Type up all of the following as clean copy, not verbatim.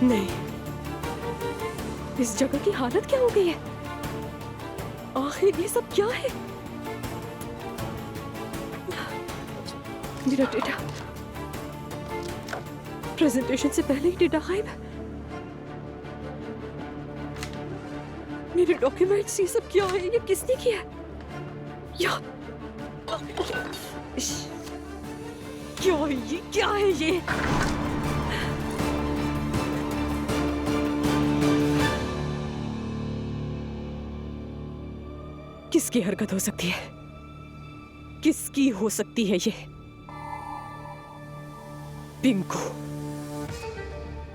नहीं, इस जगह की हालत क्या हो गई है? आखिर ये सब क्या है? मेरा डेटा, प्रेजेंटेशन से पहले ही डेटा गायब। मेरे डॉक्यूमेंट्स, ये सब क्या है? ये किसने किया? या क्या है ये? क्या है ये? किसकी हरकत हो सकती है? किसकी हो सकती है ये? पिंकू।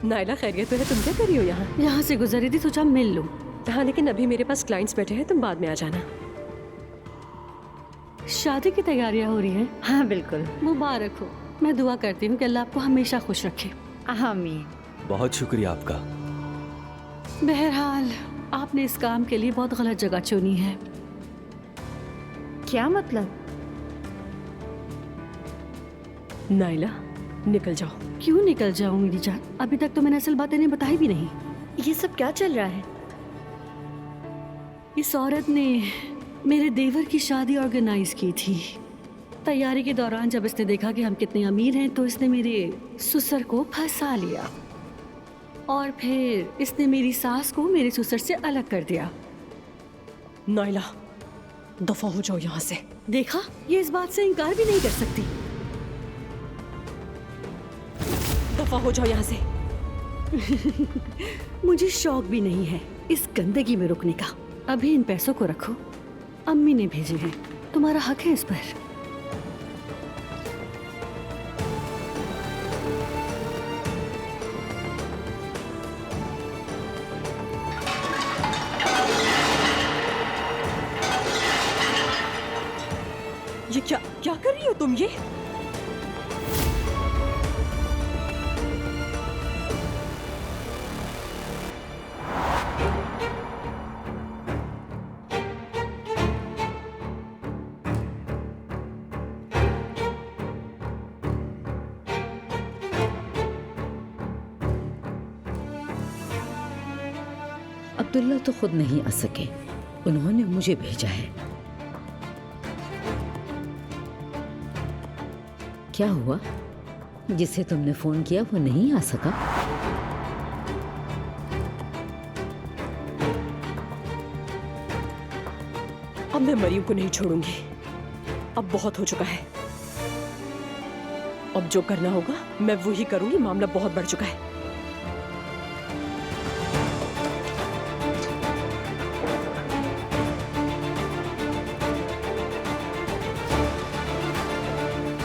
नायला, खैरियत तो है? तुम क्या कर रही हो यहाँ? यहाँ से गुजरी थी, सोचा मिल लूं। हाँ, लेकिन अभी मेरे पास क्लाइंट्स बैठे हैं, तुम बाद में आ जाना। शादी की तैयारियां हो रही हैं? हाँ बिल्कुल। मुबारक हो। मैं दुआ करती हूँ कि अल्लाह आपको हमेशा खुश रखे। आमीन। बहुत शुक्रिया आपका। बहरहाल आपने इस काम के लिए बहुत गलत जगह चुनी है। क्या मतलब? नायला, निकल जाओ। क्यों निकल जाऊं मेरी जान? अभी तक तो मैंने असल बातें नहीं बताई भी नहीं। ये सब क्या चल रहा है? इस औरत ने मेरे देवर की शादी ऑर्गेनाइज की थी। तैयारी के दौरान जब इसने देखा कि हम कितने अमीर हैं तो इसने मेरे ससुर को फंसा लिया और फिर इसने मेरी सास को मेरे ससुर से अलग कर दिया। नायला, दफा हो जाओ यहाँ से। देखा, ये इस बात से इनकार भी नहीं कर सकती। दफा हो जाओ यहाँ से। मुझे शौक भी नहीं है इस गंदगी में रुकने का। अभी इन पैसों को रखो, अम्मी ने भेजे हैं, तुम्हारा हक है इस पर। ये क्या क्या कर रही हो तुम? ये अब्दुल्ला तो खुद नहीं आ सके, उन्होंने मुझे भेजा है। क्या हुआ? जिसे तुमने फोन किया वो नहीं आ सका? अब मैं मरियम को नहीं छोड़ूंगी। अब बहुत हो चुका है। अब जो करना होगा मैं वो ही करूंगी। मामला बहुत बढ़ चुका है।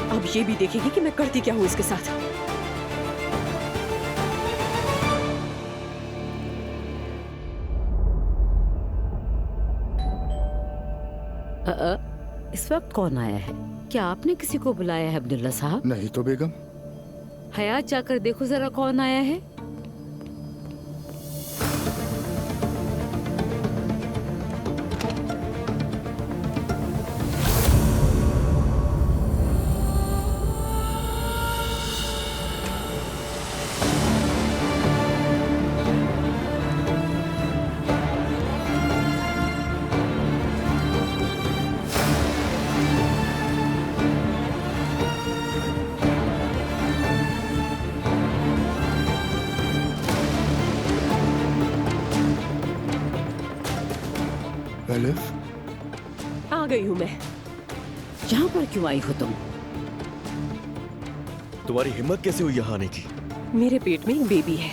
अब ये भी देखेगी कि मैं करती क्या हूं इसके साथ। इस वक्त कौन आया है? क्या आपने किसी को बुलाया है अब्दुल्ला साहब? नहीं तो बेगम। हयात, जाकर देखो जरा कौन आया है। एलिफ, आ गई हूं मैं। यहाँ पर क्यों आई हो तुम? तुम्हारी हिम्मत कैसे हुई यहाँ आने की? मेरे पेट में एक बेबी है।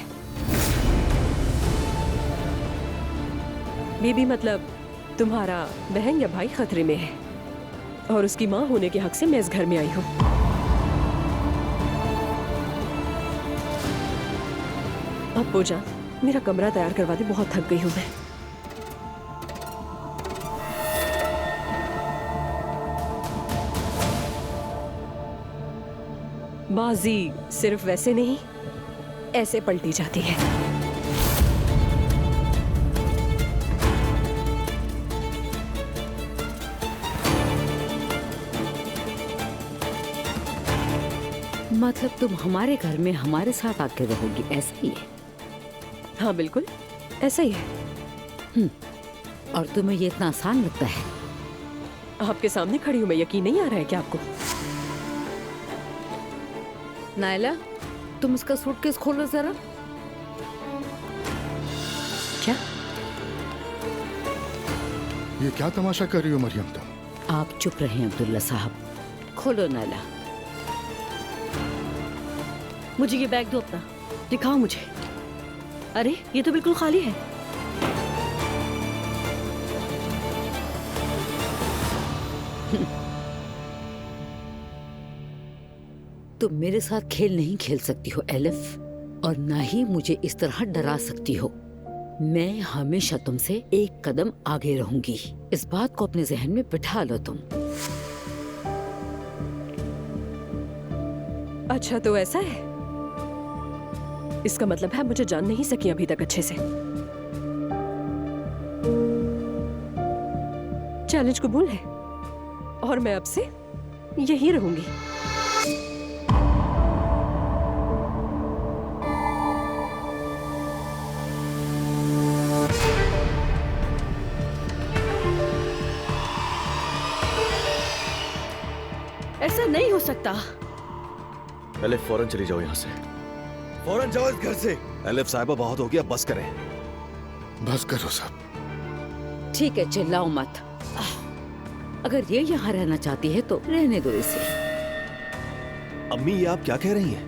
बेबी मतलब तुम्हारा बहन या भाई खतरे में है और उसकी माँ होने के हक से मैं इस घर में आई हूँ। अब्बू जान, मेरा कमरा तैयार करवा दे, बहुत थक गई हूँ मैं। बाजी सिर्फ वैसे नहीं, ऐसे पलटी जाती है। मतलब तुम हमारे घर में हमारे साथ आके रहोगी, ऐसा ही है? हाँ बिल्कुल, ऐसा ही है। और तुम्हें ये इतना आसान लगता है? आपके सामने खड़ी हूँ मैं, यकीन नहीं आ रहा है क्या आपको? नायला, तुम उसका सूटकेस खोलो जरा। क्या? ये क्या तमाशा कर रही हो मरियम तुम? आप चुप रहे अब्दुल्ला साहब। खोलो नायला। मुझे ये बैग दो अपना, दिखाओ मुझे। अरे ये तो बिल्कुल खाली है। तुम मेरे साथ खेल नहीं खेल सकती हो एलिफ, और ना ही मुझे इस तरह डरा सकती हो। मैं हमेशा तुमसे एक कदम आगे रहूंगी, इस बात को अपने जहन में बिठा लो तुम। अच्छा तो ऐसा है, इसका मतलब है मुझे जान नहीं सकी अभी तक अच्छे से। चैलेंज कबूल है और मैं अब से यही रहूंगी। ऐसा नहीं हो सकता। एलिफ फौरन चली जाओ यहाँ से, फौरन जाओ इस घर से। एलिफ साहिबा बहुत हो गया, बस करें। बस करो सब। ठीक है, चिल्लाओ मत। अगर ये यहाँ रहना चाहती है तो रहने दो इसे। अम्मी ये आप क्या कह रही हैं?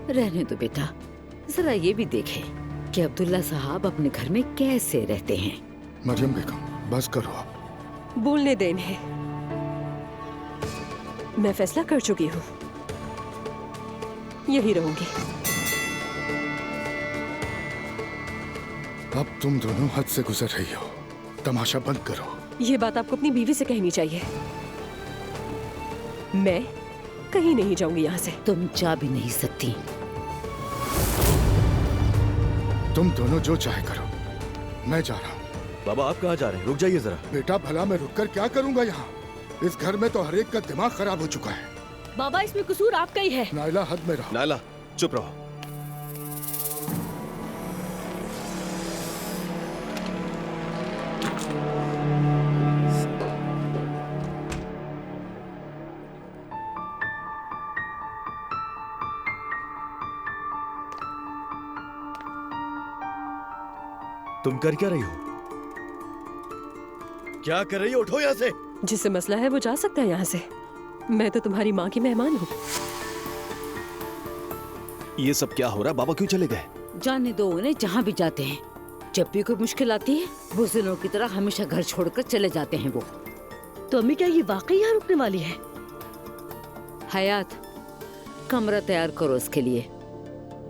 रहने दो बेटा, जरा ये भी देखें कि अब्दुल्ला साहब अपने घर में कैसे रहते हैं। मरियम बेगम बस करो आप। बोलने दे इन्हें, मैं फैसला कर चुकी हूँ, यही रहूंगी। अब तुम दोनों हद से गुजर रही हो, तमाशा बंद करो। ये बात आपको अपनी बीवी से कहनी चाहिए। मैं कहीं नहीं जाऊंगी यहाँ से। तुम जा भी नहीं सकती। तुम दोनों जो चाहे करो, मैं जा रहा हूँ। बाबा आप कहाँ जा रहे हैं? रुक जाइए जरा। बेटा भला मैं रुककर क्या करूँगा यहाँ? इस घर में तो हर एक का दिमाग खराब हो चुका है। बाबा इसमें कसूर आपका ही है। नायला हद में रहो। नायला चुप रहो। तुम कर क्या रही हो? क्या कर रही हो? उठो यहाँ से। जिससे मसला है वो जा सकता है यहाँ से। मैं तो तुम्हारी माँ की मेहमान हूँ। ये सब क्या हो रहा है? बाबा क्यों चले गए? जाने दो उन्हें, जहाँ भी जाते हैं। जब भी कोई मुश्किल आती है बुजुर्गों की तरह हमेशा घर छोड़कर चले जाते हैं वो। तो अम्मी क्या ये वाकई यहाँ रुकने वाली है? हयात, कमरा तैयार करो उसके लिए।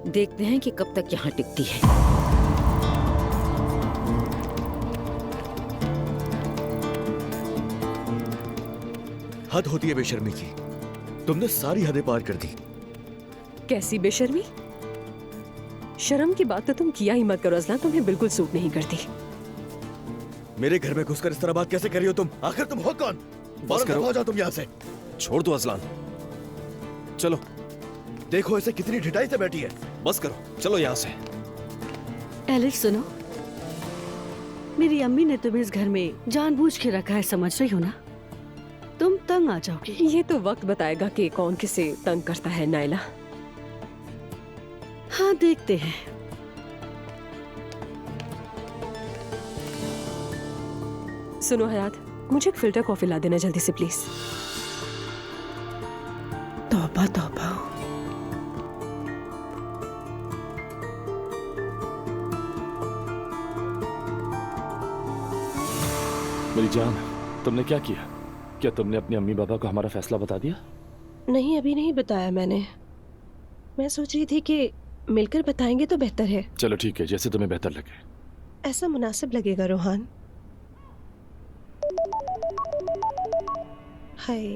देखते हैं कि कब तक यहाँ टिकती है। हद होती है बेशर्मी की। तुमने सारी हदें पार कर दी। कैसी बेशर्मी? शर्म की बात तो तुम किया ही मत करो अज़लान, तुम्हें बिल्कुल सूट नहीं करती। मेरे घर में घुसकर इस तरह बात कैसे कर रही हो तुम? आखिर तुम हो कौन? बस करो, हो जाओ तुम यहाँ से। छोड़ दो अज़लान। चलो देखो ऐसे कितनी ढिठाई से बैठी है। बस करो, चलो यहाँ से। एलिफ सुनो, मेरी अम्मी ने तुम्हें इस घर में जानबूझ के रखा है, समझ रही हो ना? तुम तंग आ जाओगी। ये तो वक्त बताएगा कि कौन किसे तंग करता है नायला। हाँ देखते हैं। सुनो हयात, मुझे एक फिल्टर कॉफी ला देना जल्दी से प्लीज। तौबा तौबा। मेरी जान, तुमने क्या किया? क्या तुमने अपनी अम्मी बाबा को हमारा फैसला बता दिया? नहीं, अभी नहीं बताया मैंने। मैं सोच रही थी कि मिलकर बताएंगे तो बेहतर है। चलो ठीक है, जैसे तुम्हें बेहतर लगे। ऐसा मुनासिब लगेगा रोहान। हाय,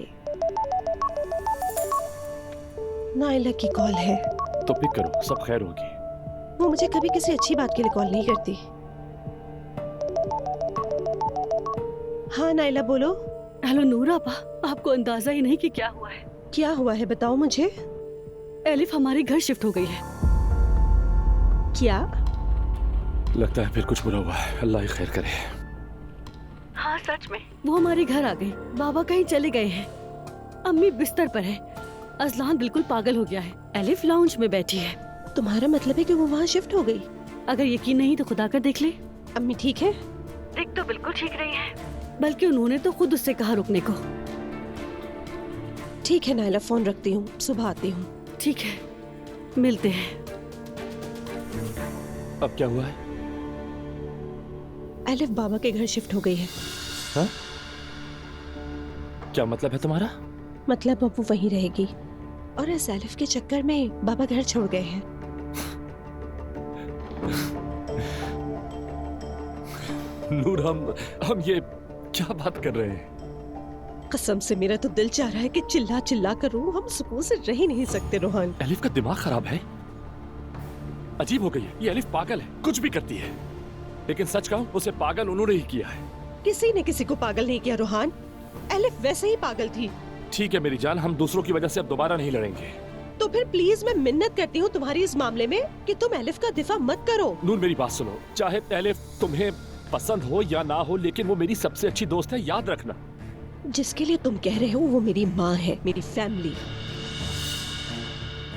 नायला की कॉल है। तो पिक करो, सब खैर होगी। वो मुझे कभी किसी अच्छी बात के लिए कॉल नहीं करती। हाँ नायला बोलो। हेलो नूरा आपा, आपको अंदाजा ही नहीं कि क्या हुआ है। क्या हुआ है बताओ मुझे। एलिफ हमारे घर शिफ्ट हो गई है। क्या? लगता है फिर कुछ बुरा हुआ है। अल्लाह ही खैर करे। हाँ सच में वो हमारे घर आ गए। बाबा कहीं चले गए हैं। अम्मी बिस्तर पर है। अजलान बिल्कुल पागल हो गया है। एलिफ लाउंज में बैठी है। तुम्हारा मतलब है कि वो वहाँ शिफ्ट हो गई? अगर यकीन नहीं तो खुदा कर देख ले। अम्मी ठीक है? दिख तो बिल्कुल ठीक रही है, बल्कि उन्होंने तो खुद उससे कहा रुकने को। ठीक है नायला, फोन रखती हूँ, सुबह आती हूँ। ठीक है, मिलते हैं। अब क्या हुआ है? एलिफ बाबा के घर शिफ्ट हो गई है। हाँ? क्या मतलब है तुम्हारा? मतलब अब वो वहीं रहेगी और इस एलिफ के चक्कर में बाबा घर छोड़ गए हैं। नूर, हम ये क्या बात कर रहे हैं? कसम से मेरा तो दिल चाह रहा है कि चिल्ला चिल्ला कर रो। हम सुकून से रह ही नहीं सकते रोहान। एलिफ का दिमाग खराब है। अजीब हो गई है। ये एलिफ पागल है, कुछ भी करती है। लेकिन सच कहूं, उसे पागल उन्होंने ही किया है। किसी ने किसी को पागल नहीं किया रोहान। एलिफ वैसे ही पागल थी। ठीक है मेरी जान, हम दूसरों की वजह से अब दोबारा नहीं लड़ेंगे। तो फिर प्लीज मैं मिन्नत करती हूँ तुम्हारी इस मामले में कि तुम एलिफ का दिफा मत करो। नूर मेरी बात सुनो, चाहे एलिफ तुम्हें पसंद हो या ना हो, लेकिन वो मेरी सबसे अच्छी दोस्त है, याद रखना। जिसके लिए तुम कह रहे हो वो मेरी माँ है, मेरी फैमिली।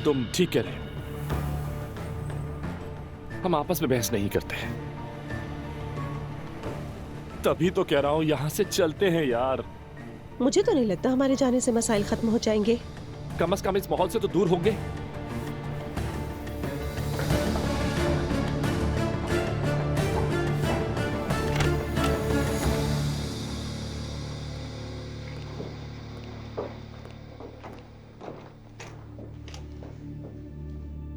तुम ठीक कह रहे हो। हम आपस में बहस नहीं करते हैं। तभी तो कह रहा हूं यहां से चलते हैं यार। मुझे तो नहीं लगता हमारे जाने से मसाइल खत्म हो जाएंगे। कम से कम इस माहौल से तो दूर होंगे।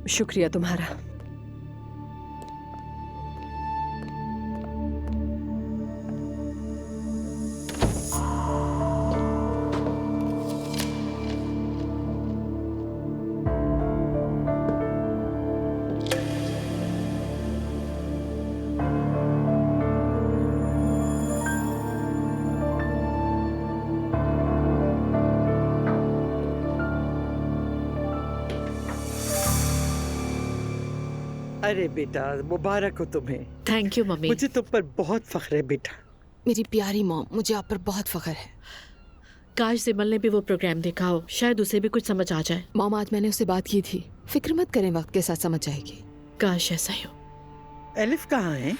शुक्रिया तुम्हारा। अरे बेटा, मुबारक हो तुम्हें। Thank you mummy. मुझे तुम पर बहुत फख्र है बेटा। मेरी प्यारी मॉम, मुझे आप पर बहुत फख्र है। काश जिमल ने भी वो प्रोग्राम देखा हो, शायद उसे भी कुछ समझ आ जाए। मॉम, आज मैंने उससे बात की थी। फिक्र मत करें, वक्त के साथ समझ जाएगी। काश ऐसा ही हो। एलिफ कहाँ है?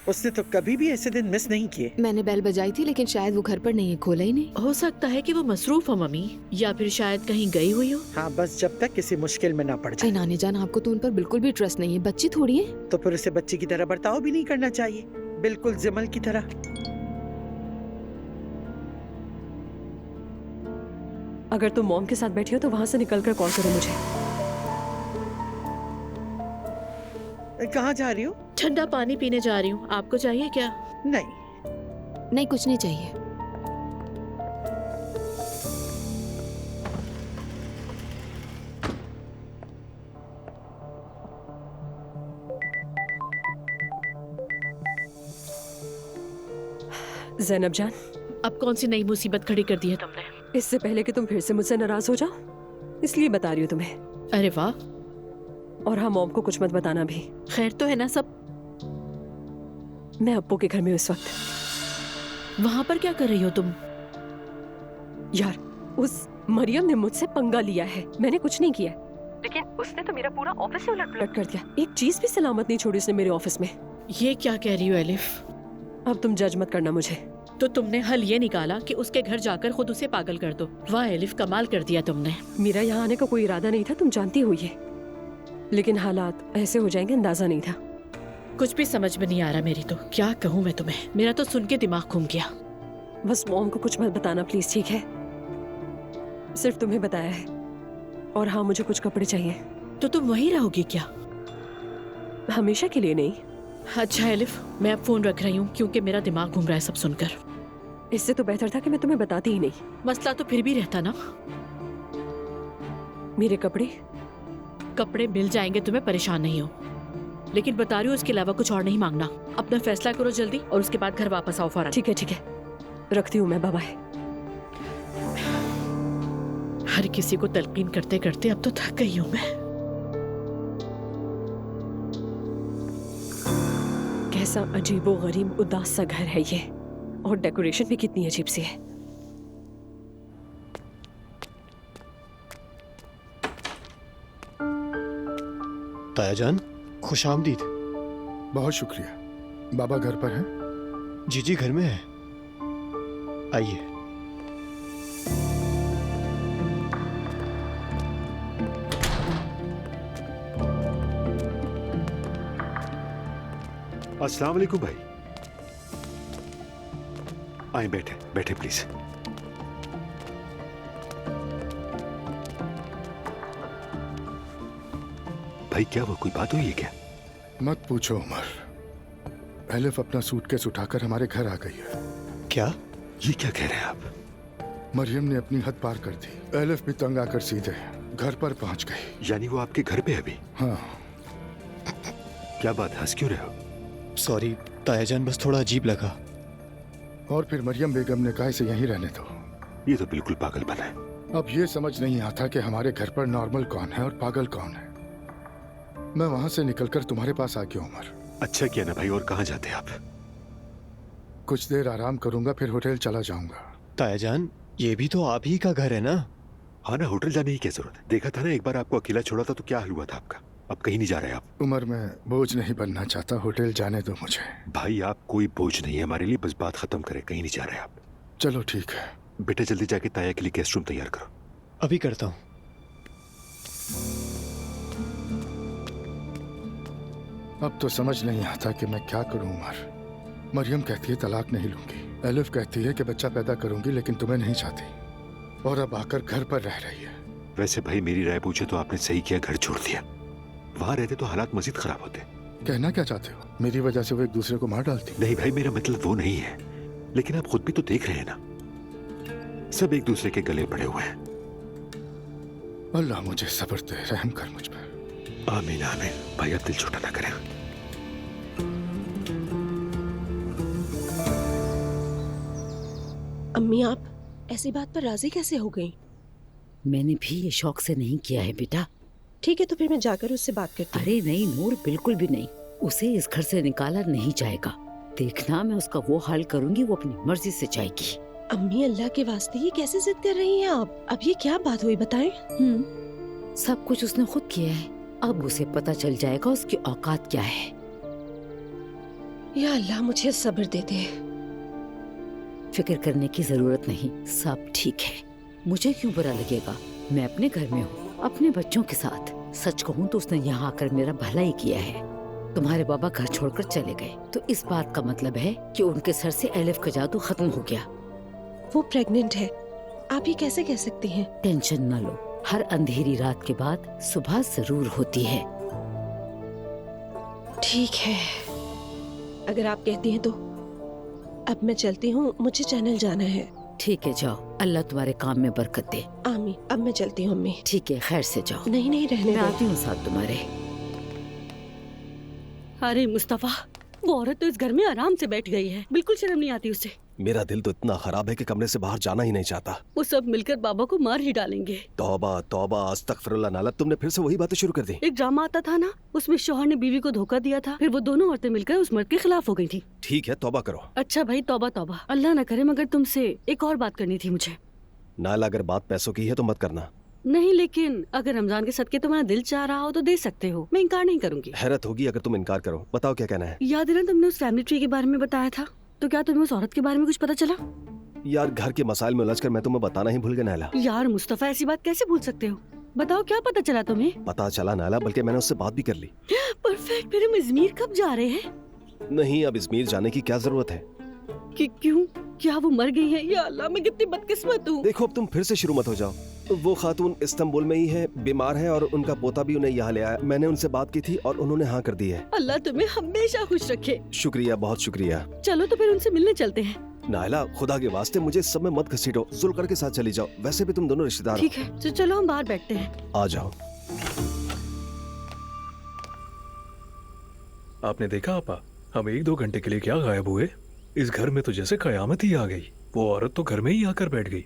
उसने तो कभी भी ऐसे दिन मिस नहीं किए। मैंने बेल बजाई थी, लेकिन शायद वो घर पर नहीं है, खोला ही नहीं। हो सकता है कि वो मसरूफ हो मम्मी, या फिर शायद कहीं गई हुई हो। हाँ, बस जब तक किसी मुश्किल में ना पड़ जाए। नानी जान, आपको तो उन पर बिल्कुल भी ट्रस्ट नहीं है। बच्ची थोड़ी है। तो फिर उसे बच्ची की तरह बर्ताव भी नहीं करना चाहिए, बिल्कुल जिमल की तरह। अगर तुम मॉम के साथ बैठी हो तो वहां से निकलकर कॉल करो मुझे। कहाँ जा रही हो? ठंडा पानी पीने जा रही हूँ। आपको चाहिए क्या? नहीं नहीं, कुछ नहीं चाहिए। ज़ैनब जान, अब कौन सी नई मुसीबत खड़ी कर दी है तुमने? इससे पहले कि तुम फिर से मुझसे नाराज हो जाओ, इसलिए बता रही हूँ तुम्हें। अरे वाह। और हाँ, मॉम को कुछ मत बताना भी। खैर तो है ना सब? मैं अप्पू के घर में इस वक्त। वहां पर क्या कर रही हो तुम? यार, उस मरियम ने मुझसे पंगा लिया है। मैंने कुछ नहीं किया, लेकिन उसने तो मेरा पूरा ऑफिस ही उलट-पुलट कर दिया। एक चीज भी सलामत नहीं छोड़ी उसने मेरे ऑफिस में। ये क्या कह रही हो एलिफ? अब तुम जज मत करना मुझे। तो तुमने हल ये निकाला कि उसके घर जाकर खुद उसे पागल कर दो। वाह एलिफ, कमाल कर दिया तुमने। मेरा यहाँ आने का कोई इरादा नहीं था, तुम जानती हो ये। लेकिन हालात ऐसे हो जाएंगे अंदाजा नहीं था। कुछ भी समझ में नहीं आ रहा मेरी तो। क्या कहूँ मैं तुम्हें, मेरा तो सुन के दिमाग घूम गया। बस मॉम को कुछ मत बताना प्लीज, ठीक है? सिर्फ तुम्हें बताया है। और हाँ, मुझे कुछ कपड़े चाहिए। तो तुम वहीं रहोगी क्या? हमेशा के लिए नहीं। अच्छा एलिफ, मैं अब फोन रख रही हूँ क्योंकि मेरा दिमाग घूम रहा है सब सुनकर। इससे तो बेहतर था कि मैं तुम्हें बताती ही नहीं। मसला तो फिर भी रहता ना। मेरे कपड़े? कपड़े मिल जाएंगे तुम्हें, परेशान नहीं हो। लेकिन बता रही हूँ, इसके अलावा कुछ और नहीं मांगना। अपना फैसला करो जल्दी और उसके बाद घर वापस आओ फौरन। ठीक है ठीक है, रखती हूँ मैं। Bye bye. हर किसी को तलकीन करते करते अब तो थक गई हूँ मैं। कैसा अजीबो गरीब उदास सा घर है ये, और डेकोरेशन भी कितनी अजीब सी है। तायाजान, खुश आमदीद। बहुत शुक्रिया। बाबा घर पर हैं? जी जी घर में है, आइए। अस्सलाम वालेकुम भाई। आए, बैठे बैठे प्लीज। भाई क्या वो कोई बात हुई है क्या? मत पूछो उमर। एलिफ अपना सूटकेस उठाकर हमारे घर आ गई है। क्या? ये क्या कह रहे हैं आप? मरियम ने अपनी हद पार कर दी। एलिफ भी तंग आकर सीधे घर पर पहुंच गई। यानी वो आपके घर पे है अभी? हाँ। क्या बात, हंस क्यों रहे हो? सॉरी तायाजान, बस थोड़ा अजीब लगा। और फिर मरियम बेगम ने कहा इसे यहीं रहने दो। ये तो बिल्कुल पागलपन है। अब ये समझ नहीं आता कि हमारे घर पर नॉर्मल कौन है और पागल कौन है। मैं वहां से निकलकर तुम्हारे पास आ गया उमर। अच्छा किया ना भाई। और कहाँ जाते हैं आप? कुछ देर आराम करूंगा, फिर होटल चला जाऊंगा। तायाजान, ये भी तो आप ही का घर है ना? हाँ ना, होटल जाने की क्या जरूरत है? देखा था ना एक बार आपको अकेला छोड़ा था तो क्या हाल हुआ था आपका। अब कहीं नहीं जा रहे आप। उमर, मैं बोझ नहीं बनना चाहता। होटल जाने दो मुझे। भाई आप कोई बोझ नहीं है हमारे लिए, बस बात खत्म करें। कहीं नहीं जा रहे आप। चलो ठीक है। बेटा जल्दी जाके ताया के लिए गेस्ट रूम तैयार करो। अभी करता हूँ। अब तो समझ नहीं आता कि मैं क्या करूं उमर। मरियम कहती है तलाक नहीं लूंगी। एलिफ कहती है कि बच्चा पैदा करूंगी, लेकिन तुम्हें नहीं चाहती। और अब आकर घर पर रह रही है। वैसे भाई मेरी राय पूछे तो आपने सही किया, घर छोड़ दिया। वहां रहते तो हालात मजीद खराब होते। कहना क्या चाहते हो? मेरी वजह से वो एक दूसरे को मार डालती? नहीं भाई, मेरा मतलब वो नहीं है, लेकिन आप खुद भी तो देख रहे हैं ना, सब एक दूसरे के गले पड़े हुए हैं। अल्लाह मुझे सब्र दे, रहम कर मुझ पर। आमीन आमीन। भाई आप दिल छोटा ना करें। अम्मी, आप ऐसी बात पर राजी कैसे हो गई? मैंने भी ये शौक से नहीं किया है बेटा। ठीक है, तो फिर मैं जाकर उससे बात करती हूँ। अरे नहीं नूर, बिल्कुल भी नहीं। उसे इस घर से निकाला नहीं जाएगा। देखना, मैं उसका वो हाल करूंगी, वो अपनी मर्जी से जाएगी। अम्मी, अल्लाह के वास्ते ये कैसे जिद कर रही हैं आप? अब ये क्या बात हुई, बताएं। सब कुछ उसने खुद किया है। अब उसे पता चल जाएगा उसकी औकात क्या है। या अल्लाह मुझे सब्र दे दे। फिक्र करने की जरूरत नहीं, सब ठीक है। मुझे क्यों बुरा लगेगा? मैं अपने घर में हूँ, अपने बच्चों के साथ। सच कहूँ तो उसने यहाँ आकर मेरा भला ही किया है। तुम्हारे बाबा घर छोड़कर चले गए तो इस बात का मतलब है कि उनके सर से एलिफ का जादू खत्म हो गया। वो प्रेग्नेंट है, आप ये कैसे कह सकती हैं? टेंशन न लो, हर अंधेरी रात के बाद सुबह जरूर होती है। ठीक है, अगर आप कहती हैं तो अब मैं चलती हूँ, मुझे चैनल जाना है। ठीक है, जाओ। अल्लाह तुम्हारे काम में बरकत दे। आमीन। अब मैं चलती हूँ अम्मी। ठीक है, खैर से जाओ। नहीं नहीं, रहने मैं दो। आती हूँ साथ तुम्हारे। अरे मुस्तफा, वो औरत तो इस घर में आराम से बैठ गई है, बिल्कुल शर्म नहीं आती उसे। मेरा दिल तो इतना खराब है कि कमरे से बाहर जाना ही नहीं चाहता। वो सब मिलकर बाबा को मार ही डालेंगे। तौबा तौबा, अस्तगफिरुल्लाह। नाला, तुमने फिर से वही बातें शुरू कर दी। एक ड्रामा आता था ना, उसमें शौहर ने बीवी को धोखा दिया था, फिर वो दोनों औरतें मिलकर उस मर्द के खिलाफ हो गई थी। ठीक है, तौबा करो। अच्छा भाई, तौबा तौबा। अल्लाह न करे, मगर तुमसे एक और बात करनी थी मुझे। नाला, अगर बात पैसों की है तो मत करना। नहीं, लेकिन अगर रमजान के सदके तुम्हारा दिल चाह रहा हो तो दे सकते हो, मैं इनकार नहीं करूंगी। हैरत होगी अगर तुम इनकार करो। बताओ क्या कहना है। याद है ना तुमने उस फैमिली ट्री के बारे में बताया था, तो क्या तुम्हें उस औरत के बारे में कुछ पता चला? यार, घर के मसाइल में उलझकर मैं तुम्हें बताना ही भूल गया नाला। यार मुस्तफा, ऐसी बात कैसे भूल सकते हो? बताओ क्या पता चला तुम्हें? पता चला नाला, बल्कि मैंने उससे बात भी कर ली। परफेक्ट। फिर हम अजमेर कब जा रहे हैं? नहीं, अब अजमेर जाने की क्या जरूरत है? क्यों? क्या वो मर गई है? या अल्लाह, मैं कितनी बदकिस्मत हूँ। देखो, अब तुम फिर से शुरू मत हो जाओ। वो खातून इस्तांबुल में ही है, बीमार है, और उनका पोता भी उन्हें यहाँ ले आया। मैंने उनसे बात की थी और उन्होंने हाँ कर दी है। अल्लाह तुम्हें हमेशा खुश रखे। शुक्रिया, बहुत शुक्रिया। चलो तो फिर उनसे मिलने चलते हैं। नायला, खुदा के वास्ते मुझे इस सब में मत घसीटो। जुल्कर के साथ चली जाओ, वैसे भी तुम दोनों रिश्तेदार हो। ठीक है, तो चलो हम बाहर बैठते हैं। आ जाओ। आपने देखा आपा, हम 1-2 घंटे के लिए क्या गायब हुए? इस घर में तो जैसे कयामत ही आ गई। वो औरत तो घर में ही आकर बैठ गई।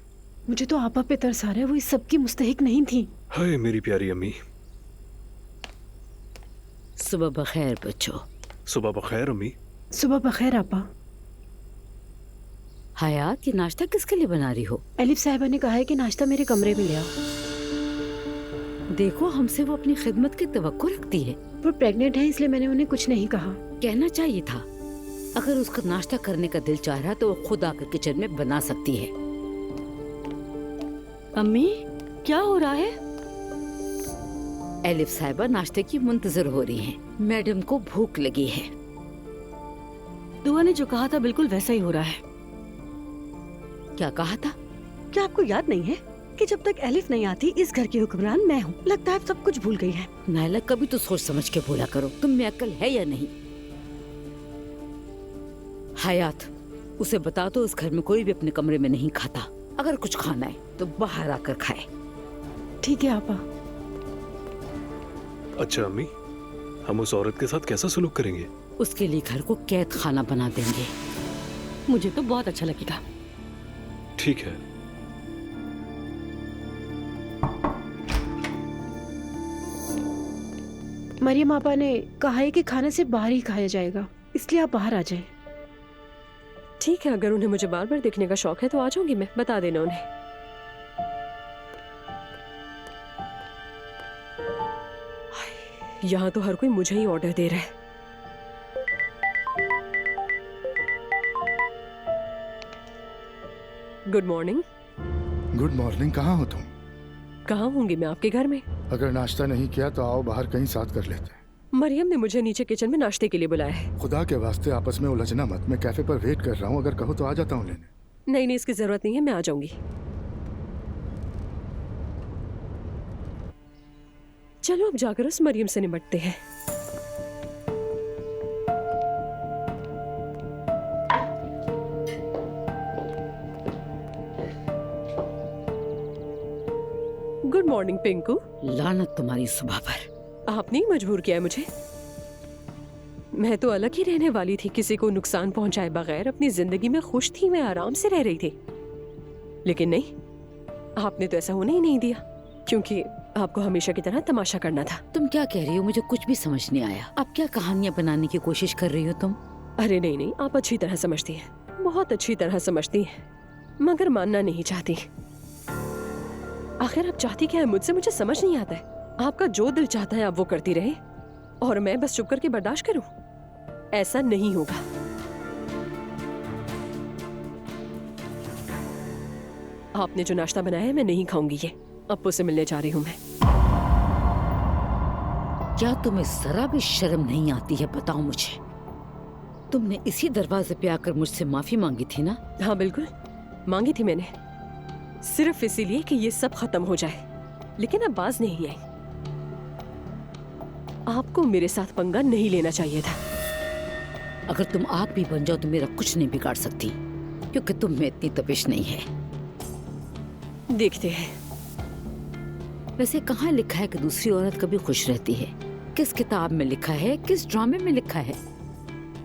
मुझे तो आपा पे तरस आ रहा है, वो इस सब की मुस्तहिक नहीं थी। हाय मेरी प्यारी अम्मी। सुबह बखैर बच्चों। सुबह बखैर अम्मी। सुबह बखैर आपा। हयात, ये नाश्ता किसके लिए बना रही हो? एलिफ साहिबा ने कहा है कि नाश्ता मेरे कमरे में ले आओ। देखो, हमसे वो अपनी खिदमत की तवक्को रखती है। वो प्रेग्नेंट है, इसलिए मैंने उन्हें कुछ नहीं कहा। कहना चाहिए था। अगर उसका नाश्ता करने का दिल चाह रहा तो वो खुद आकर किचन में बना सकती है। अम्मी, क्या हो रहा है? एलिफ साहिबा नाश्ते की मुंतजर हो रही हैं। मैडम को भूख लगी है। दुआ ने जो कहा था बिल्कुल वैसा ही हो रहा है। क्या कहा था? क्या आपको याद नहीं है कि जब तक एलिफ नहीं आती इस घर की हुक्मरान मैं हूँ? लगता है आप सब कुछ भूल गई है। नायला, कभी तो सोच समझ के बोला करो। तुम में अक्ल है या नहीं? हयात, उसे बता दो इस घर में कोई भी अपने कमरे में नहीं खाता। अगर कुछ खाना है तो बाहर आकर खाए। ठीक है आपा। अच्छा अम्मी, हम उस औरत के साथ कैसा सलूक करेंगे? उसके लिए घर को कैद खाना बना देंगे। मुझे तो बहुत अच्छा लगेगा। ठीक है। मरियम आपा ने कहा है कि खाना सिर्फ बाहर ही खाया जाएगा, इसलिए आप बाहर आ जाएं। ठीक है, अगर उन्हें मुझे बार बार देखने का शौक है तो आ जाऊंगी मैं। बता देना उन्हें। यहाँ तो हर कोई मुझे ही ऑर्डर दे रहा है। Good morning. Good morning. कहाँ हो तुम? कहाँ होंगी मैं? आपके घर में। अगर नाश्ता नहीं किया तो आओ बाहर कहीं साथ कर लेते हैं। मरियम ने मुझे नीचे किचन में नाश्ते के लिए बुलाया है। खुदा के वास्ते आपस में उलझना मत। मैं कैफे पर वेट कर रहा हूँ, अगर कहो तो आ जाता हूँ लेने। नहीं, इसकी जरूरत नहीं है, मैं आ जाऊंगी। चलो अब जाकर उस मरियम से निपटते हैं। Good morning Pinku. लानत तुम्हारी सुबह पर। आपने ही मजबूर किया है मुझे। मैं तो अलग ही रहने वाली थी, किसी को नुकसान पहुंचाए बगैर अपनी जिंदगी में खुश थी, मैं आराम से रह रही थी। लेकिन नहीं, आपने तो ऐसा होने ही नहीं दिया, क्योंकि आपको हमेशा की तरह तमाशा करना था। तुम क्या कह रही हो? मुझे कुछ भी समझ नहीं आया। अब क्या कहानियां बनाने की कोशिश कर रही हो तुम? अरे नहीं नहीं, आप अच्छी तरह समझती हैं, बहुत अच्छी तरह समझती हैं, मगर मानना नहीं चाहती। आखिर आप चाहती क्या है मुझसे? मुझे समझ नहीं आता है। आपका जो दिल चाहता है आप वो करती रहे और मैं बस चुप करके बर्दाश्त करूं? ऐसा नहीं होगा। आपने जो नाश्ता बनाया है मैं नहीं खाऊंगी ये। अप्पू से मिलने जा रही हूं मैं। क्या तुम्हें जरा भी शर्म नहीं आती है? बताओ मुझे। तुमने इसी दरवाजे पे आकर मुझसे माफी मांगी थी ना? हाँ बिल्कुल, मांगी थी मैंने, सिर्फ इसीलिए कि ये सब खत्म हो जाए, लेकिन अब बाज नहीं आई। आपको मेरे साथ पंगा नहीं लेना चाहिए था। अगर तुम आप भी बन जाओ तो मेरा कुछ नहीं बिगाड़ सकती, क्योंकि तुम में इतनी तपिश नहीं है। देखते हैं। वैसे कहाँ लिखा है कि दूसरी औरत कभी खुश रहती है? किस किताब में लिखा है? किस ड्रामे में लिखा है?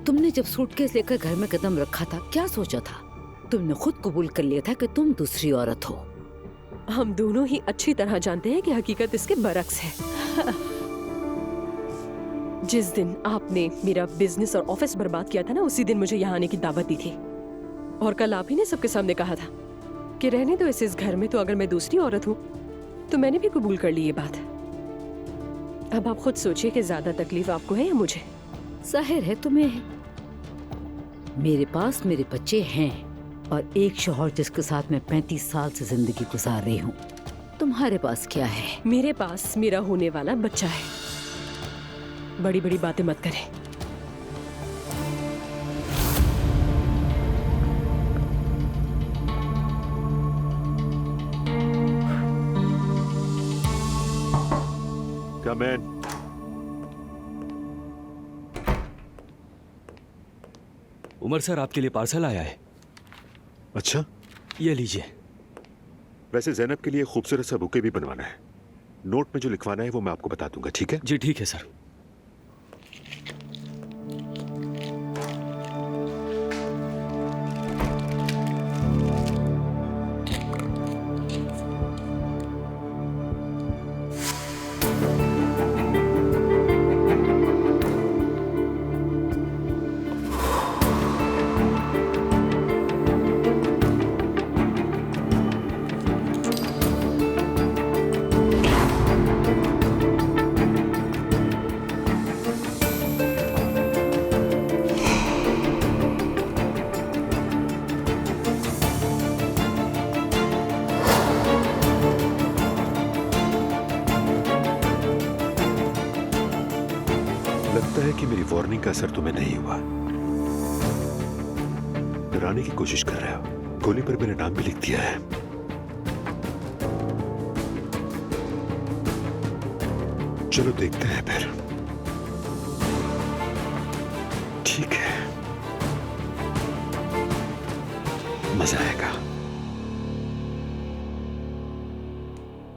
तुमने जब सूटकेस लेकर घर में कदम रखा था क्या सोचा था? तुमने खुद कबूल कर लिया था कि तुम दूसरी औरत हो। हम दोनों ही अच्छी तरह जानते हैं कि हकीकत इसके बरक्स है। जिस दिन आपने मेरा बिजनेस और ऑफिस बर्बाद किया था ना, उसी दिन मुझे यहाँ आने की दावत दी थी, और कल आप ही ने सबके सामने कहा था कि रहने दो इसे इस घर में, तो अगर मैं दूसरी औरत हूँ तो मैंने भी कबूल कर ली ये बात। अब आप खुद सोचिए कि ज्यादा तकलीफ आपको है या मुझे? जाहिर है तुम्हें है। मेरे पास मेरे बच्चे हैं और एक शौहर जिसके साथ मैं 35 साल से जिंदगी गुजार रही हूँ। तुम्हारे पास क्या है? मेरे पास मेरा होने वाला बच्चा है। बड़ी बड़ी बातें मत करें। Come in. उमर सर आपके लिए पार्सल आया है। अच्छा, ये लीजिए। वैसे जैनब के लिए खूबसूरत सा बुके भी बनवाना है। नोट में जो लिखवाना है वो मैं आपको बता दूंगा, ठीक है? जी ठीक है सर। लगता है कि मेरी वार्निंग का असर तुम्हें नहीं हुआ। डराने की कोशिश कर रहे हो। गोली पर मेरा नाम भी लिख दिया है। चलो देखते हैं फिर। ठीक है, मजा आएगा।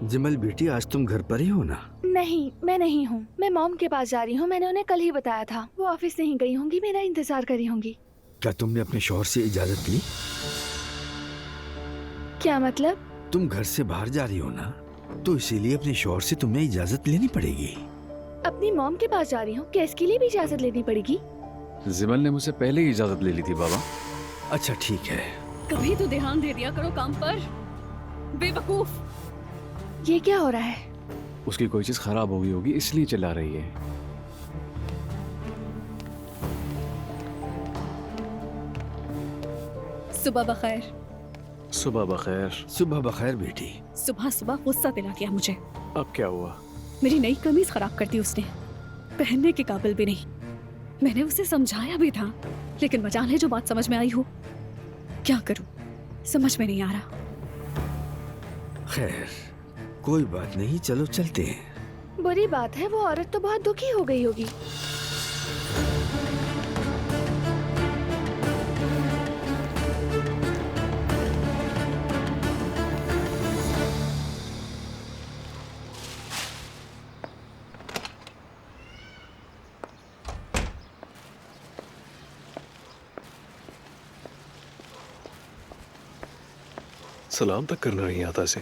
जमल बेटी, आज तुम घर पर ही हो ना? नहीं, मैं नहीं हूँ। मैं मॉम के पास जा रही हूँ। मैंने उन्हें कल ही बताया था। वो ऑफिस नहीं गई होंगी, मेरा इंतजार कर रही होंगी। क्या तुमने अपने शौहर से इजाजत ली? क्या मतलब? तुम घर से बाहर जा रही हो ना, तो इसीलिए अपने शौहर से तुम्हें इजाजत लेनी पड़ेगी। अपनी मॉम के पास जा रही हूँ, क्या इसके लिए भी इजाजत लेनी पड़ेगी? जिमल ने मुझसे पहले ही इजाजत ले ली थी बाबा। अच्छा ठीक है। कभी तो ध्यान दे दिया करो काम पर, बेवकूफ। ये क्या हो रहा है? उसकी कोई चीज खराब हो गई होगी, इसलिए चिल्ला रही है। सुबह बखैर। सुबह बखैर। सुबह बखैर बेटी। सुबह सुबह गुस्सा दिला दिया मुझे। अब क्या हुआ? मेरी नई कमीज खराब कर दी उसने, पहनने के काबिल भी नहीं। मैंने उसे समझाया भी था, लेकिन मजाल है जो बात समझ में आई हो। क्या करूं, समझ में नहीं आ रहा। खैर कोई बात नहीं, चलो चलते हैं। बुरी बात है, वो औरत तो बहुत दुखी हो गई होगी। सलाम तक करना नहीं आता से।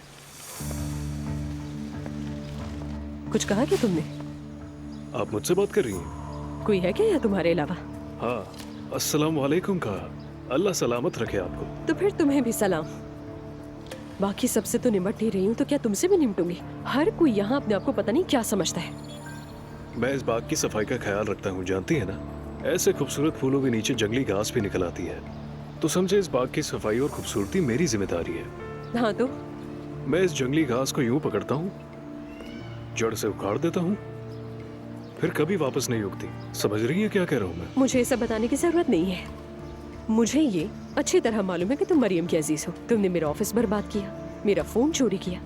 कुछ कहा क्या तुमने? आप मुझसे बात कर रही हैं? कोई है क्या या तुम्हारे अलावा? हाँ, अस्सलाम वालेकुम कहा। अल्लाह सलामत रखे आपको। तो फिर तुम्हें भी सलाम। बाकी सबसे तो निमट ही रही हूँ, तो क्या तुमसे भी निमटूंगी? हर कोई यहाँ अपने आप को पता नहीं क्या समझता है। मैं इस बाग की सफाई का ख्याल रखता हूँ, जानती है ना। ऐसे खूबसूरत फूलों के नीचे जंगली घास भी निकल आती है, तो समझे इस बाग की सफाई और खूबसूरती मेरी जिम्मेदारी है। हाँ तो मैं इस जंगली घास को यूं पकड़ता हूँ, जड़ से उखाड़ देता हूँ, फिर कभी वापस नहीं उगती। समझ रही है क्या कह रहा हूँ मैं? मुझे ये सब बताने की जरूरत नहीं है। मुझे ये अच्छी तरह मालूम है कि तुम मरियम की अजीज हो। तुमने मेरा ऑफिस बर्बाद किया, मेरा फोन चोरी किया।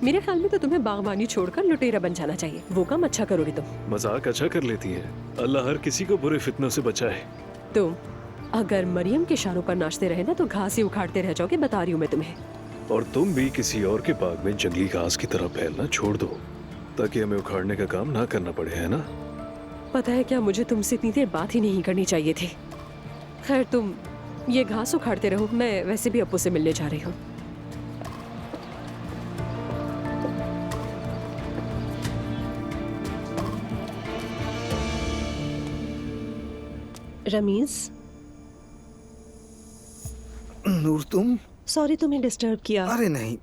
मेरे ख्याल में तो तुम्हें बागवानी छोड़कर लुटेरा बन जाना चाहिए। वो काम अच्छा करोगे तुम। मजाक अच्छा कर लेती है। अल्लाह हर किसी को बुरे फितनों से बचाए। तुम अगर मरियम के इशारों पर नाचते रहे ना, तो घास ही उखाड़ते रह जाओगे, बता रही हूँ मैं तुम्हें। और तुम भी किसी और के बाग में जंगली घास की तरह फैलना छोड़ दो, ताकि हमें उखाड़ने का काम ना करना पड़े, है ना? पता है क्या, मुझे तुमसे इतनी देर बात ही नहीं करनी चाहिए थी। खैर तुम ये घास उखाड़ते रहो, मैं वैसे भी अप्पू से मिलने जा रही हूँ। रमीज, नूर तुम? सॉरी तुम्हें डिस्टर्ब किया। अरे नहीं,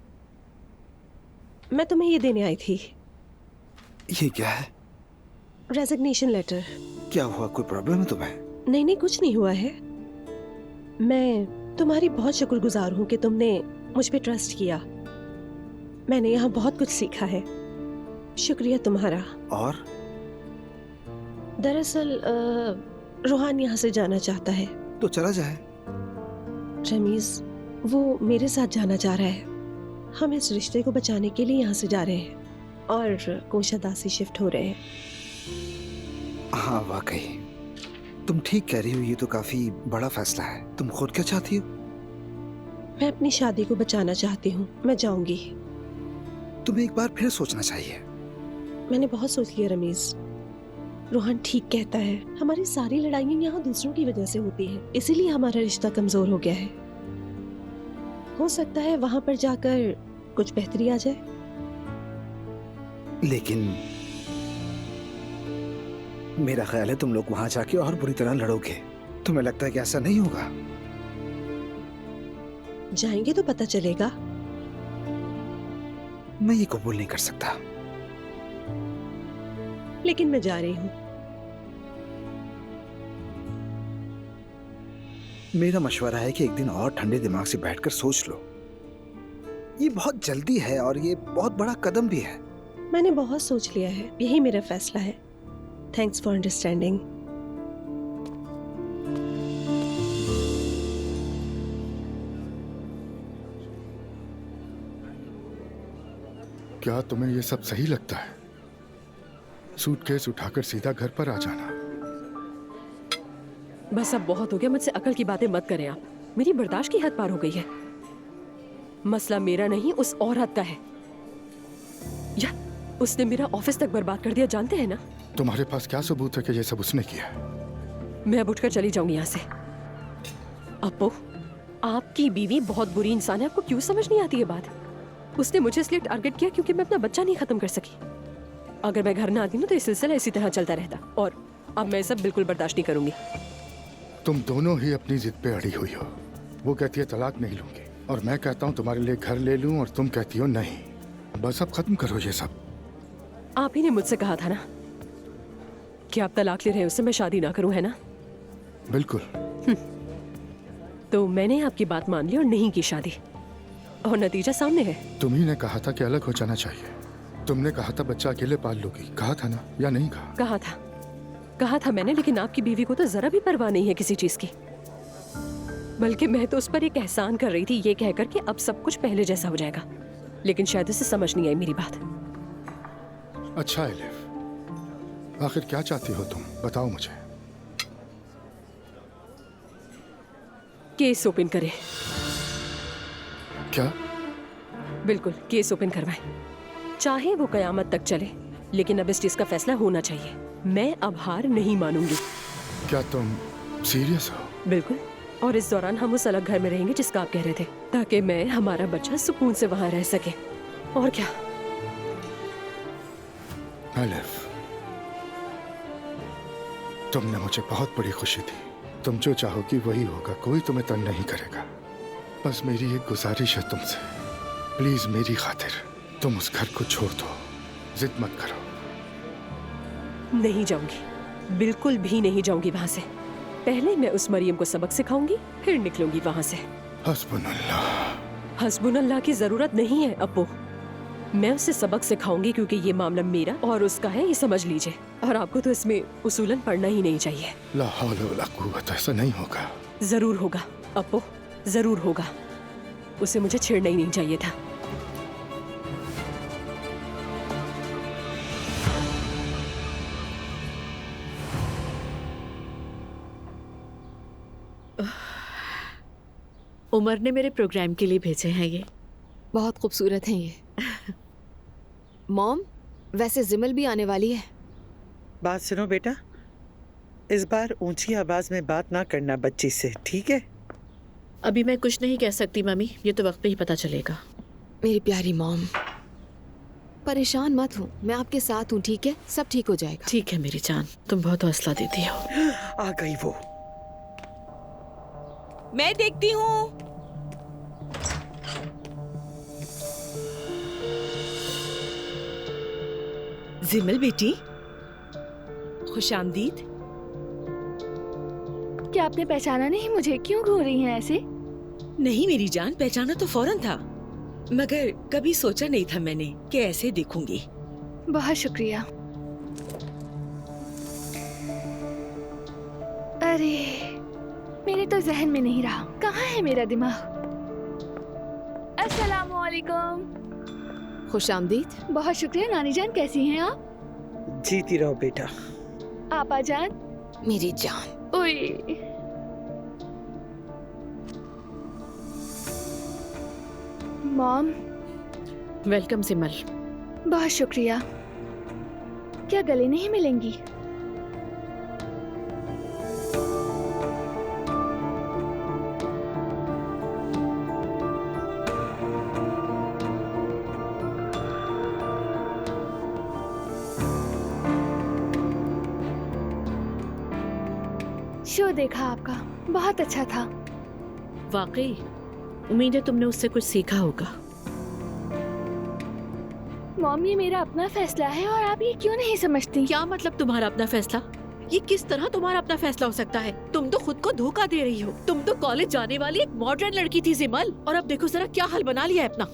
मैं तुम्हें ये देने आई थी। ये क्या है? Resignation letter. क्या हुआ, कोई प्रॉब्लम है तुम्हें? नहीं नहीं, कुछ नहीं हुआ है। मैं तुम्हारी बहुत शुक्रगुजार हूँ कि तुमने मुझ पे ट्रस्ट किया। मैंने यहाँ बहुत कुछ सीखा है, शुक्रिया तुम्हारा। और दरअसल रूहान यहाँ से जाना चाहता है। तो चला जाए। रमीज, वो मेरे साथ जाना चाह रहा है। हम इस रिश्ते को बचाने के लिए यहाँ से जा रहे हैं और कोशादा से शिफ्ट हो रहे हैं। हाँ वाकई तुम ठीक कह रही हो, ये तो काफी बड़ा फैसला है। तुम खुद क्या चाहती हो? मैं अपनी शादी को बचाना चाहती हूँ। मैं जाऊंगी। तुम्हें एक बार फिर सोचना चाहिए। मैंने बहुत सोच लिया रमीज। रोहन ठीक कहता है, हमारी सारी लड़ाइयाँ यहाँ दूसरों की वजह से होती हैं, इसीलिए हमारा रिश्ता कमजोर हो गया है। हो सकता है वहां पर जाकर कुछ बेहतरी आ जाए। लेकिन मेरा ख्याल है तुम लोग वहां जाके और बुरी तरह लड़ोगे। तुम्हें लगता है कि ऐसा नहीं होगा? जाएंगे तो पता चलेगा। मैं ये कबूल नहीं कर सकता, लेकिन मैं जा रही हूँ। मेरा मशवरा है कि एक दिन और ठंडे दिमाग से बैठकर सोच लो। ये बहुत जल्दी है और ये बहुत बड़ा कदम भी है। मैंने बहुत सोच लिया है, यही मेरा फैसला है। Thanks for understanding. क्या तुम्हें ये सब सही लगता है? सूटकेस उठाकर सीधा घर पर आ जाना। बस अब बहुत हो गया, मुझसे अकल की बातें मत करें आप। मेरी बर्दाश्त की हद पार हो गई है। मसला मेरा नहीं, उस औरत का है। या उसने मेरा ऑफिस तक बर्बाद कर दिया, जानते हैं ना? तुम्हारे पास क्या सबूत है कि ये सब उसने किया? मैं अब उठकर चली जाऊंगी यहाँ से। अप्पू, आपकी बीवी बहुत बुरी इंसान है, आपको क्यों समझ नहीं आती ये बात? उसने मुझे इसलिए टारगेट किया क्योंकि मैं अपना बच्चा नहीं खत्म कर सकी। अगर मैं घर ना आती ना तो ये सिलसिला इसी तरह चलता रहता, और अब मैं सब बिल्कुल बर्दाश्त नहीं करूंगी। तुम दोनों ही अपनी जिद पे अड़ी हुई हो। वो कहती है तलाक नहीं लूंगी, और मैं कहता हूँ तुम्हारे लिए घर ले लूं, और तुम कहती हो नहीं। बस अब खत्म करो ये सब। आप ही ने मुझसे कहा था ना कि आप तलाक ले रहे हो, उससे मैं शादी ना करूं, है ना? बिल्कुल। तो मैंने आपकी बात मान ली और नहीं की शादी, और नतीजा सामने है। तुम्ही ने कहा था कि अलग हो जाना चाहिए। तुमने कहा था बच्चा अकेले पाल लोगी, कहा था ना, या नहीं कहा? कहा था मैंने, लेकिन आपकी बीवी को तो जरा भी परवाह नहीं है किसी चीज की। बल्कि मैं तो उस पर एक एहसान कर रही थी, ये कहकर कि अब सब कुछ पहले जैसा हो जाएगा। लेकिन शायद उसे समझ नहीं आई मेरी बात। अच्छा एलिफ, आखिर क्या चाहती हो तुम? बताओ मुझे। केस ओपन करें। क्या? बिल्कुल, केस ओपन करवाएं, चाहे वो कयामत तक चले, लेकिन अब इस चीज का फैसला होना चाहिए। मैं अब हार नहीं मानूंगी। क्या तुम सीरियस हो? बिल्कुल, और इस दौरान हम उस अलग घर में रहेंगे जिसका आप कह रहे थे, ताकि मैं, हमारा बच्चा सुकून से वहां रह सके। और क्या? एलिफ, तुमने मुझे बहुत बड़ी खुशी दी। तुम जो चाहोगी वही होगा, कोई तुम्हें तंग नहीं करेगा। बस मेरी एक गुजारिश है तुमसे, प्लीज मेरी खातिर तुम उस घर को छोड़ दो। जिद मत करो। नहीं जाऊंगी, बिल्कुल भी नहीं जाऊंगी वहां से। पहले मैं उस मरियम को सबक सिखाऊंगी, फिर निकलूंगी वहां से। हस्बुनल्लाह। हस्बुनल्लाह की जरूरत नहीं है अप्पू। मैं उसे सबक सिखाऊंगी क्योंकि ये मामला मेरा और उसका है, ये समझ लीजिए। और आपको तो इसमें उसूलन पढ़ना ही नहीं चाहिए। ला हौला वला कुव्वत, ऐसा नहीं होगा। जरूर होगा अप्पू, जरूर होगा। उसे मुझे छेड़ना ही नहीं चाहिए था। उमर ने मेरे प्रोग्राम के लिए भेजे हैं ये। बहुत खूबसूरत हैं ये। मॉम, वैसे जिमल भी आने वाली है। बात सुनो बेटा, इस बार ऊंची आवाज में बात ना करना बच्ची से, ठीक है? अभी मैं कुछ नहीं कह सकती मम्मी, ये तो वक्त पे ही पता चलेगा। मेरी प्यारी मॉम, परेशान मत हो, मैं आपके साथ हूँ, ठीक है? सब ठीक हो जाएगा। ठीक है मेरी जान, तुम बहुत हौसला देती हो। आ गई वो। मैं देखती हूँ। जिमल बेटी, खुशामदीद। क्या आपने पहचाना नहीं मुझे? क्यों घूर रही हैं ऐसे? नहीं मेरी जान, पहचाना तो फौरन था, मगर कभी सोचा नहीं था मैंने कि ऐसे दिखूंगी। बहुत शुक्रिया। अरे मेरे तो जहन में नहीं रहा, कहाँ है मेरा दिमाग? अस्सलामुअलैकुम। खुशामदीद। बहुत शुक्रिया नानी जान, कैसी हैं आप? जीती रहो बेटा। आपा जान। मेरी जान। ओए मॉम। वेलकम सिमल। बहुत शुक्रिया। क्या गले नहीं मिलेंगी? शो देखा आपका, बहुत अच्छा था। वाकई, उम्मीद है तुमने उससे कुछ सीखा होगा। मॉम, ये मेरा अपना फैसला है और आप ये क्यों नहीं समझती? क्या मतलब तुम्हारा अपना फैसला? ये किस तरह तुम्हारा अपना फैसला हो सकता है? तुम तो खुद को धोखा दे रही हो। तुम तो कॉलेज जाने वाली एक मॉडर्न लड़की थी जिमल, और अब देखो जरा क्या हाल बना लिया है अपना।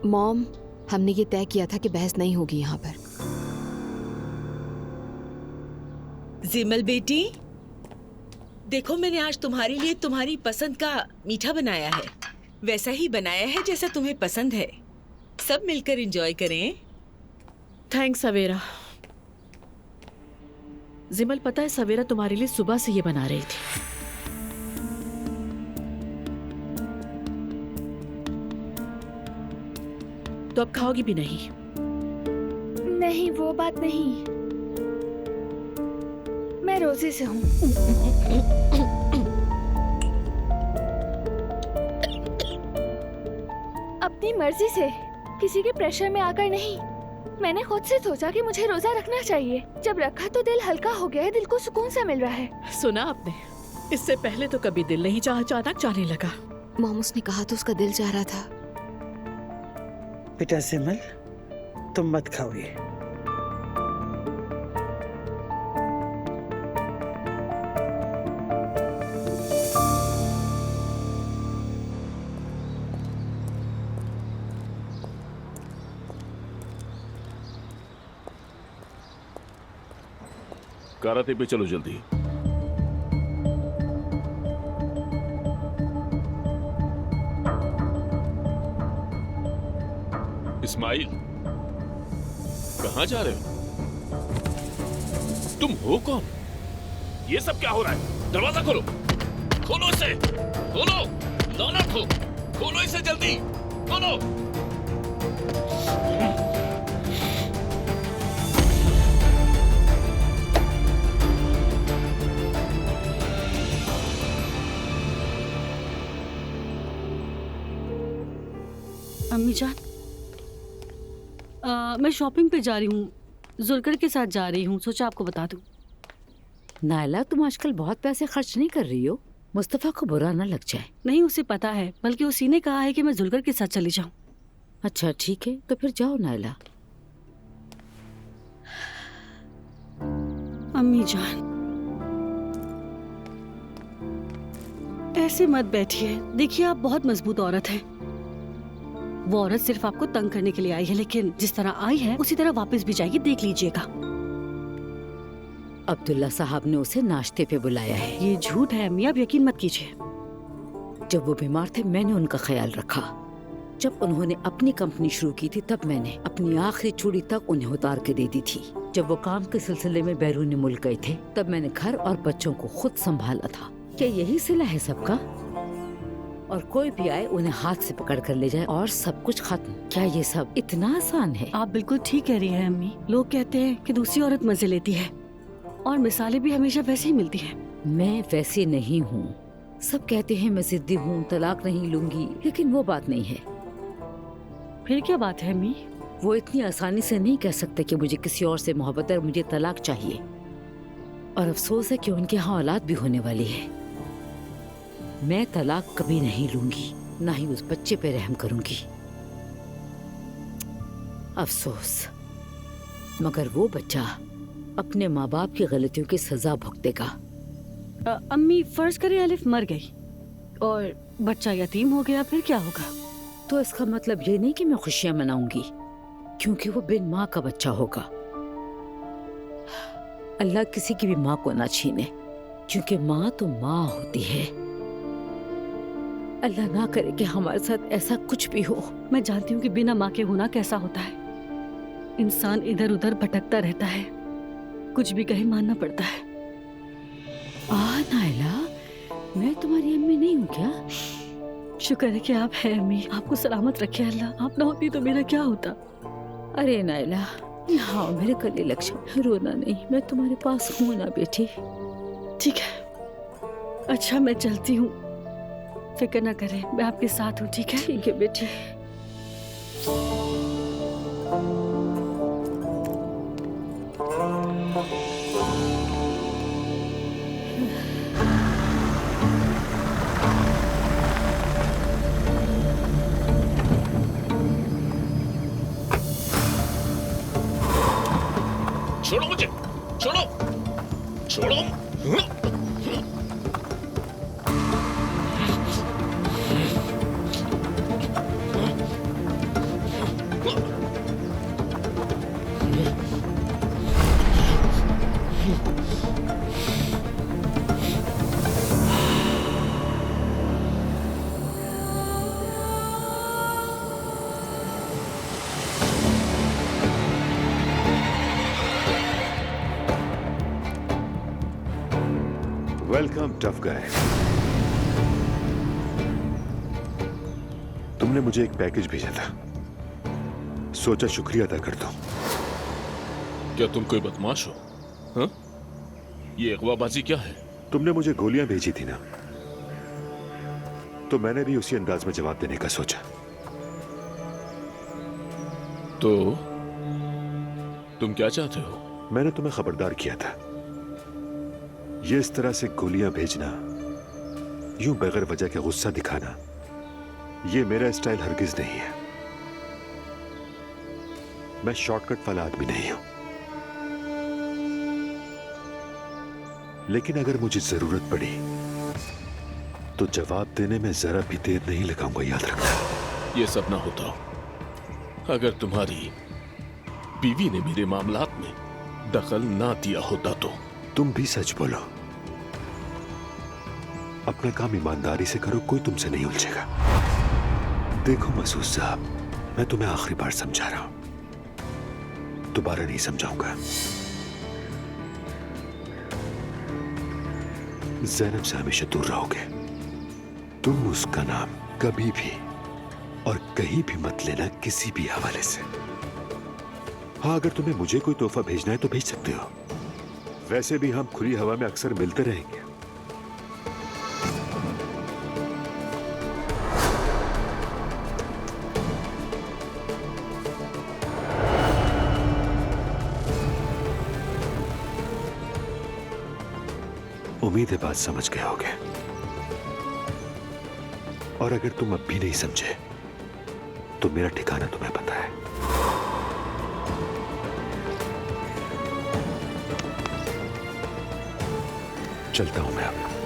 मॉम, हमने ये तय किया था कि बहस नहीं होगी यहाँ पर। जिमल बेटी, देखो मैंने आज तुम्हारे लिए तुम्हारी पसंद का मीठा बनाया है। वैसा ही बनाया है जैसा तुम्हें पसंद है। सब मिलकर एंजॉय करें। थैंक्स सवेरा। जिमल, पता है सवेरा तुम्हारे लिए सुबह से ये बना रही थी। तो अब खाओगी भी नहीं? नहीं, वो बात नहीं। मैं रोजे से हूँ। अपनी मर्जी से, किसी के प्रेशर में आकर नहीं। मैंने खुद से सोचा कि मुझे रोजा रखना चाहिए। जब रखा तो दिल हल्का हो गया है, दिल को सुकून सा मिल रहा है। सुना आपने? इससे पहले तो कभी दिल नहीं चाहा, अचानक चाहने लगा। मॉम, उसने कहा तो उसका दिल चाह रहा था। बेटा सिमल, तुम मत खाओ ये। कराते पे चलो जल्दी। इस्माइल, कहाँ जा रहे हो? तुम हो कौन? ये सब क्या हो रहा है? दरवाजा खोलो, खोलो इसे, खोलो, लानत हो, खोलो इसे जल्दी, खोलो। अम्मी जान, मैं शॉपिंग पे जा रही हूँ, जुलकर के साथ जा रही हूँ, सोचा आपको बता दूँ। नायला, तुम आजकल बहुत पैसे खर्च नहीं कर रही हो, मुस्तफा को बुरा ना लग जाए। नहीं, उसे पता है, बल्कि उसी ने कहा है कि मैं जुलकर के साथ चली जाऊँ। अच्छा ठीक है, तो फिर जाओ नायला। अम्मी जान, ऐसे मत बैठिए। देखिए, आप बहुत मजबूत औरत हैं। वो औरत सिर्फ आपको तंग करने के लिए आई है, लेकिन जिस तरह आई है उसी तरह वापस भी जाएगी, देख लीजिएगा। अब्दुल्ला साहब ने उसे नाश्ते पे बुलाया है। ये झूठ है अम्मी, आप यकीन मत कीजिए। जब वो बीमार थे मैंने उनका ख्याल रखा। जब उन्होंने अपनी कंपनी शुरू की थी तब मैंने अपनी आखिरी चूड़ी तक उन्हें उतार के दे दी थी। जब वो काम के सिलसिले में बैरून मुल्क गए थे तब मैंने घर और बच्चों को खुद संभाला था। क्या यही सिला है सबका? और कोई भी आए उन्हें हाथ से पकड़ कर ले जाए और सब कुछ खत्म। क्या ये सब इतना आसान है? आप बिल्कुल ठीक कह रही हैं अम्मी। लोग कहते हैं कि दूसरी औरत मजे लेती है और मिसालें भी हमेशा वैसी ही मिलती हैं। मैं वैसी नहीं हूँ। सब कहते हैं मैं जिद्दी हूँ, तलाक नहीं लूंगी, लेकिन वो बात नहीं है। फिर क्या बात है अम्मी? वो इतनी आसानी से नहीं कह सकते कि मुझे किसी और से मोहब्बत है, मुझे तलाक चाहिए। और अफसोस है कि उनके यहाँ औलाद भी होने वाली है। मैं तलाक कभी नहीं लूंगी, ना ही उस बच्चे पे रहम करूंगी। अफसोस, मगर वो बच्चा अपने माँ बाप की गलतियों की सजा भुगतेगा। अम्मी, फर्ज करें अलिफ मर गई और बच्चा यतीम हो गया, फिर क्या होगा? तो इसका मतलब ये नहीं कि मैं खुशियां मनाऊंगी, क्योंकि वो बिन माँ का बच्चा होगा। अल्लाह किसी की भी माँ को ना छीने, क्योंकि माँ तो माँ होती है। अल्लाह ना करे कि हमारे साथ ऐसा कुछ भी हो। मैं जानती हूँ कि बिना माँ के होना कैसा होता है। इंसान इधर उधर भटकता रहता है, कुछ भी कहे मानना पड़ता है। नायला, मैं तुम्हारी अम्मी नहीं हूँ क्या? शुक्र है कि आप हैं अम्मी। आपको सलामत रखे अल्लाह। आप ना होती तो मेरा क्या होता? अरे नायला, हाँ मेरे गले लग जाओ, रोना नहीं, मैं तुम्हारे पास हूँ ना बेटी। ठीक है, अच्छा मैं चलती हूँ, फिक्र ना करें, मैं आपके साथ हूँ। ठीक है? ठीक है बेटी। छोड़ो मुझे, छोड़ो, छोड़ो। Welcome tough guy. तुमने मुझे एक पैकेज भेजा था, सोचा शुक्रिया अदा कर दूं। क्या तुम कोई बदमाश हो? हाँ? ये अगवाबाजी क्या है? तुमने मुझे गोलियां भेजी थी ना, तो मैंने भी उसी अंदाज में जवाब देने का सोचा। तो तुम क्या चाहते हो? मैंने तुम्हें खबरदार किया था, ये इस तरह से गोलियां भेजना, यूं बगैर वजह के गुस्सा दिखाना, ये मेरा स्टाइल हरगिज नहीं है। मैं शॉर्टकट वाला आदमी नहीं हूं, लेकिन अगर मुझे जरूरत पड़ी तो जवाब देने में जरा भी देर नहीं लगाऊंगा, याद रखना। ये सब ना होता अगर तुम्हारी बीवी ने मेरे मामलात में दखल ना दिया होता तो। तुम भी सच बोलो, अपना काम ईमानदारी से करो, कोई तुमसे नहीं उलझेगा। देखो मसूद साहब, मैं तुम्हें आखिरी बार समझा रहा हूं, दोबारा नहीं समझाऊंगा। ज़ैनब से हमेशा दूर रहोगे। तुम उसका नाम कभी भी और कहीं भी मत लेना, किसी भी हवाले से। हाँ, अगर तुम्हें मुझे कोई तोहफा भेजना है तो भेज सकते हो, वैसे भी हम खुली हवा में अक्सर मिलते रहेंगे। उम्मीद है बात समझ गए होगे, और अगर तुम अब भी नहीं समझे तो मेरा ठिकाना तुम्हें पता है। चलता हूं मैं अब।